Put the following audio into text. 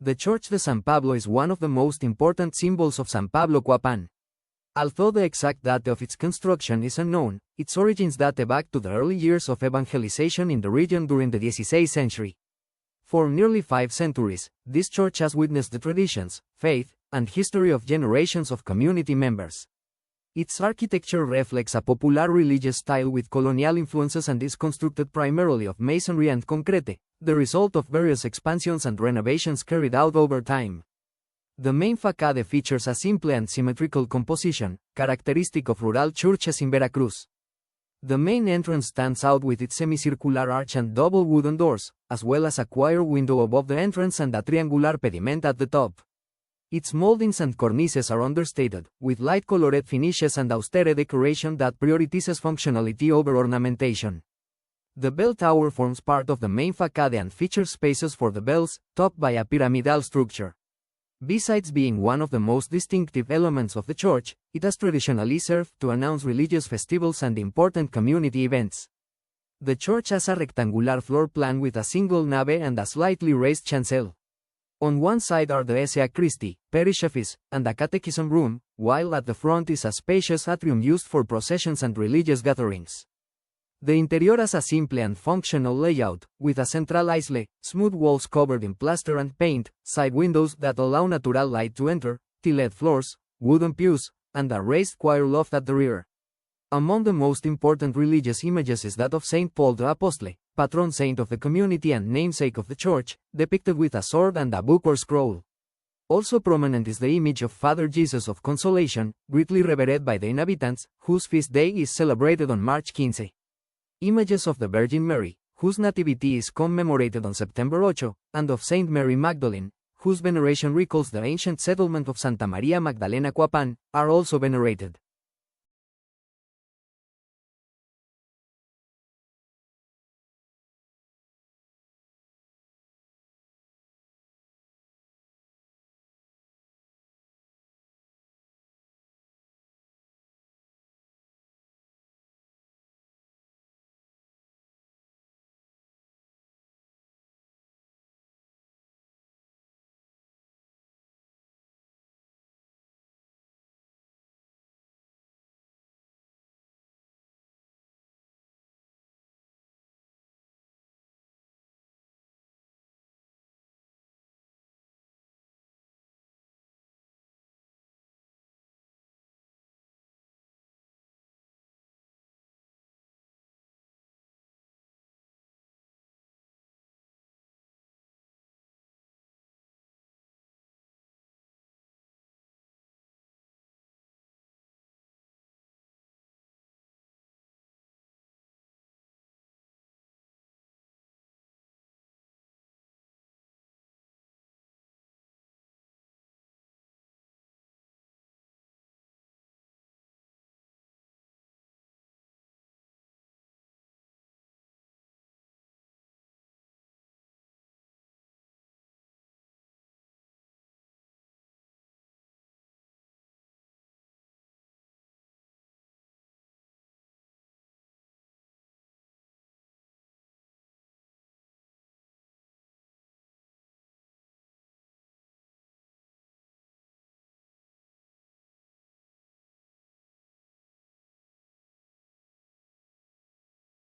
The Church de San Pablo is one of the most important symbols of San Pablo Coapan. Although the exact date of its construction is unknown, its origins date back to the early years of evangelization in the region during the 16th century. For nearly 5 centuries, this church has witnessed the traditions, faith, and history of generations of community members. Its architecture reflects a popular religious style with colonial influences and is constructed primarily of masonry and concrete, the result of various expansions and renovations carried out over time. The main facade features a simple and symmetrical composition, characteristic of rural churches in Veracruz. The main entrance stands out with its semicircular arch and double wooden doors, as well as a choir window above the entrance and a triangular pediment at the top. Its moldings and cornices are understated, with light colored finishes and austere decoration that prioritizes functionality over ornamentation. The bell tower forms part of the main facade and features spaces for the bells, topped by a pyramidal structure. Besides being one of the most distinctive elements of the church, it has traditionally served to announce religious festivals and important community events. The church has a rectangular floor plan with a single nave and a slightly raised chancel. On one side are the Ssa Christi, parish office, and a catechism room, while at the front is a spacious atrium used for processions and religious gatherings. The interior has a simple and functional layout, with a central aisle, smooth walls covered in plaster and paint, side windows that allow natural light to enter, tiled floors, wooden pews, and a raised choir loft at the rear. Among the most important religious images is that of Saint Paul the Apostle, patron saint of the community and namesake of the church, depicted with a sword and a book or scroll. Also prominent is the image of Father Jesus of Consolation, greatly revered by the inhabitants, whose feast day is celebrated on March 15. Images of the Virgin Mary, whose nativity is commemorated on September 8, and of Saint Mary Magdalene, whose veneration recalls the ancient settlement of Santa Maria Magdalena Coapan, are also venerated.